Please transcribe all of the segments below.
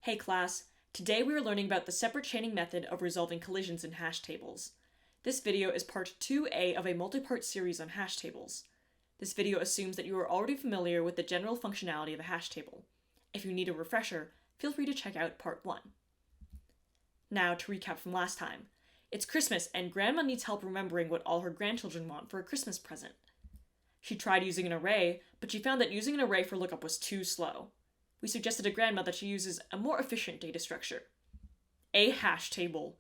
Hey class, today we are learning about the separate chaining method of resolving collisions in hash tables. This video is part 2A of a multi-part series on hash tables. This video assumes that you are already familiar with the general functionality of a hash table. If you need a refresher, feel free to check out part 1. Now to recap from last time. It's Christmas and Grandma needs help remembering what all her grandchildren want for a Christmas present. She tried using an array, but she found that using an array for lookup was too slow. We suggested to Grandma that she uses a more efficient data structure. A hash table.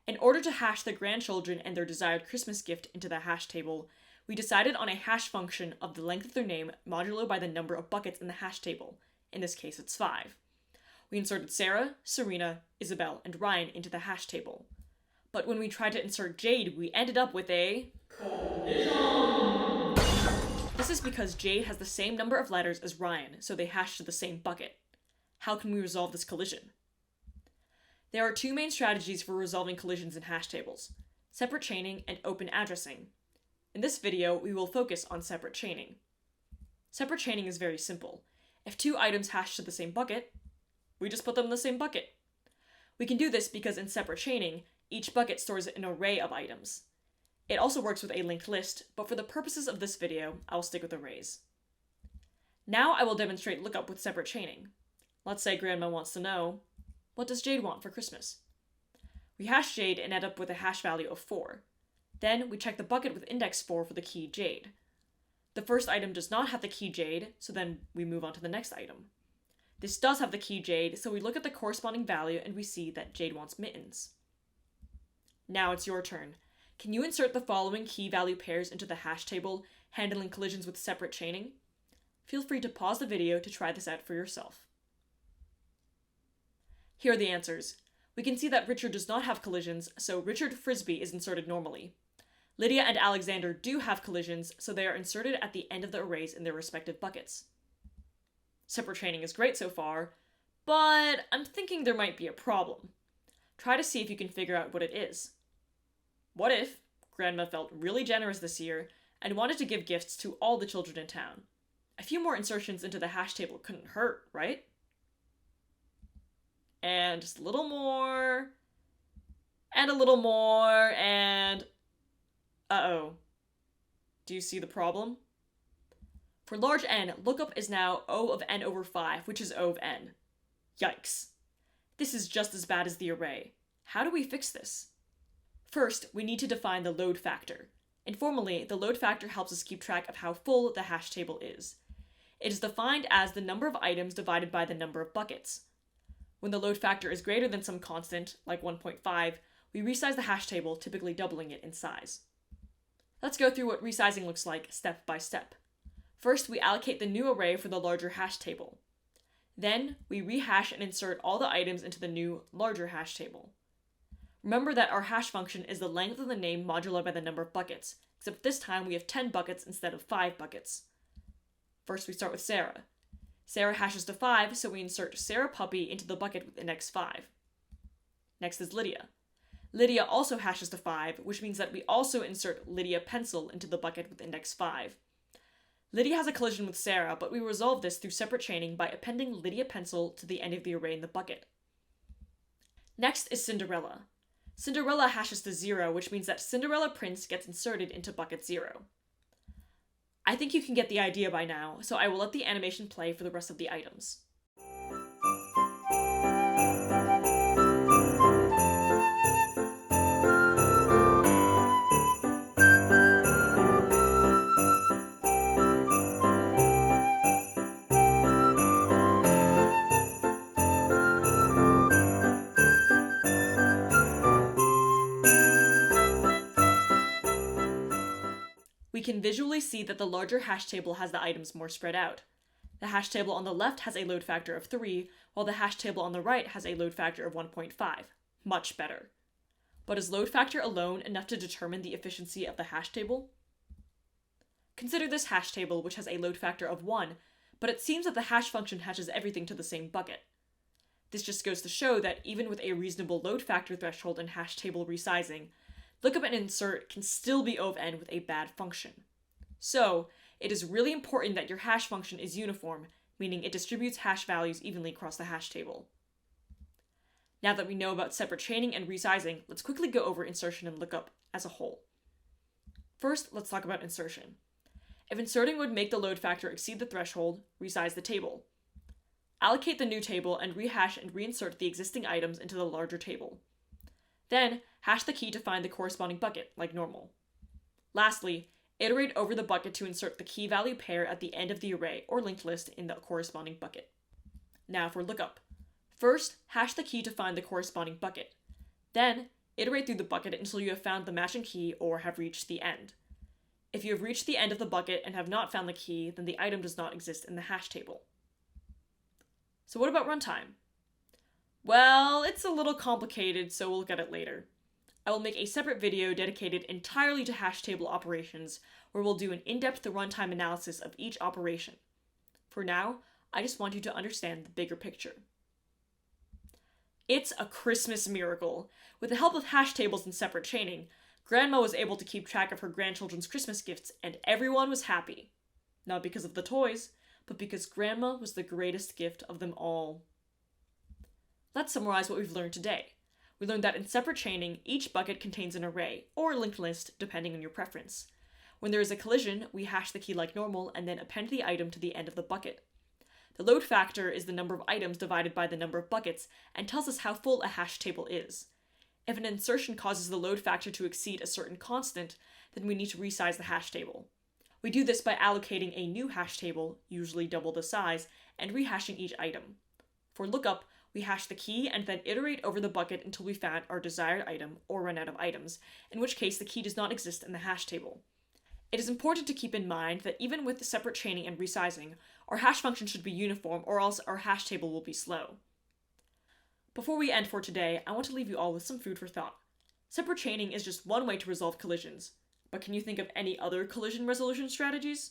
In order to hash the grandchildren and their desired Christmas gift into the hash table, we decided on a hash function of the length of their name modulo by the number of buckets in the hash table. In this case, it's 5. We inserted Sarah, Serena, Isabel, and Ryan into the hash table. But when we tried to insert Jade, we ended up with a collision. This is because Jade has the same number of letters as Ryan, so they hash to the same bucket. How can we resolve this collision? There are two main strategies for resolving collisions in hash tables: separate chaining and open addressing. In this video, we will focus on separate chaining. Separate chaining is very simple. If two items hash to the same bucket, we just put them in the same bucket. We can do this because in separate chaining, each bucket stores an array of items. It also works with a linked list, but for the purposes of this video, I will stick with arrays. Now I will demonstrate lookup with separate chaining. Let's say Grandma wants to know, what does Jade want for Christmas? We hash Jade and end up with a hash value of 4. Then we check the bucket with index 4 for the key Jade. The first item does not have the key Jade, so then we move on to the next item. This does have the key Jade, so we look at the corresponding value and we see that Jade wants mittens. Now it's your turn. Can you insert the following key value pairs into the hash table, handling collisions with separate chaining? Feel free to pause the video to try this out for yourself. Here are the answers. We can see that Richard does not have collisions, so Richard Frisbee is inserted normally. Lydia and Alexander do have collisions, so they are inserted at the end of the arrays in their respective buckets. Separate chaining is great so far, but I'm thinking there might be a problem. Try to see if you can figure out what it is. What if Grandma felt really generous this year and wanted to give gifts to all the children in town? A few more insertions into the hash table couldn't hurt, right? And just a little more, and a little more, and uh-oh. Do you see the problem? For large N, lookup is now O of n over 5, which is O of n. Yikes. This is just as bad as the array. How do we fix this? First, we need to define the load factor. Informally, the load factor helps us keep track of how full the hash table is. It is defined as the number of items divided by the number of buckets. When the load factor is greater than some constant, like 1.5, we resize the hash table, typically doubling it in size. Let's go through what resizing looks like step by step. First, we allocate the new array for the larger hash table. Then, we rehash and insert all the items into the new, larger hash table. Remember that our hash function is the length of the name modulo by the number of buckets, except this time we have 10 buckets instead of 5 buckets. First, we start with Sarah. Sarah hashes to 5, so we insert Sarah Puppy into the bucket with index 5. Next is Lydia. Lydia also hashes to 5, which means that we also insert Lydia Pencil into the bucket with index 5. Lydia has a collision with Sarah, but we resolve this through separate chaining by appending Lydia Pencil to the end of the array in the bucket. Next is Cinderella. Cinderella hashes to 0, which means that Cinderella Prince gets inserted into bucket 0. I think you can get the idea by now, so I will let the animation play for the rest of the items. We can visually see that the larger hash table has the items more spread out. The hash table on the left has a load factor of 3, while the hash table on the right has a load factor of 1.5. Much better. But is load factor alone enough to determine the efficiency of the hash table? Consider this hash table, which has a load factor of 1, but it seems that the hash function hashes everything to the same bucket. This just goes to show that even with a reasonable load factor threshold in hash table resizing, lookup and insert can still be O of n with a bad function. So, it is really important that your hash function is uniform, meaning it distributes hash values evenly across the hash table. Now that we know about separate chaining and resizing, let's quickly go over insertion and lookup as a whole. First, let's talk about insertion. If inserting would make the load factor exceed the threshold, resize the table. Allocate the new table and rehash and reinsert the existing items into the larger table. Then, hash the key to find the corresponding bucket, like normal. Lastly, iterate over the bucket to insert the key value pair at the end of the array or linked list in the corresponding bucket. Now for lookup. First, hash the key to find the corresponding bucket. Then, iterate through the bucket until you have found the matching key or have reached the end. If you have reached the end of the bucket and have not found the key, then the item does not exist in the hash table. So what about runtime? Well, it's a little complicated, so we'll look at it later. I will make a separate video dedicated entirely to hash table operations, where we'll do an in-depth runtime analysis of each operation. For now, I just want you to understand the bigger picture. It's a Christmas miracle. With the help of hash tables and separate chaining, Grandma was able to keep track of her grandchildren's Christmas gifts, and everyone was happy. Not because of the toys, but because Grandma was the greatest gift of them all. Let's summarize what we've learned today. We learned that in separate chaining, each bucket contains an array, or linked list, depending on your preference. When there is a collision, we hash the key like normal and then append the item to the end of the bucket. The load factor is the number of items divided by the number of buckets and tells us how full a hash table is. If an insertion causes the load factor to exceed a certain constant, then we need to resize the hash table. We do this by allocating a new hash table, usually double the size, and rehashing each item. For lookup, we hash the key and then iterate over the bucket until we find our desired item or run out of items, in which case the key does not exist in the hash table. It is important to keep in mind that even with the separate chaining and resizing, our hash function should be uniform or else our hash table will be slow. Before we end for today, I want to leave you all with some food for thought. Separate chaining is just one way to resolve collisions, but can you think of any other collision resolution strategies?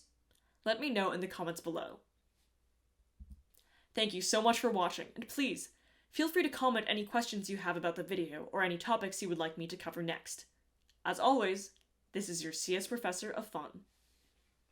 Let me know in the comments below. Thank you so much for watching, and please, feel free to comment any questions you have about the video or any topics you would like me to cover next. As always, this is your CS Professor of Fun.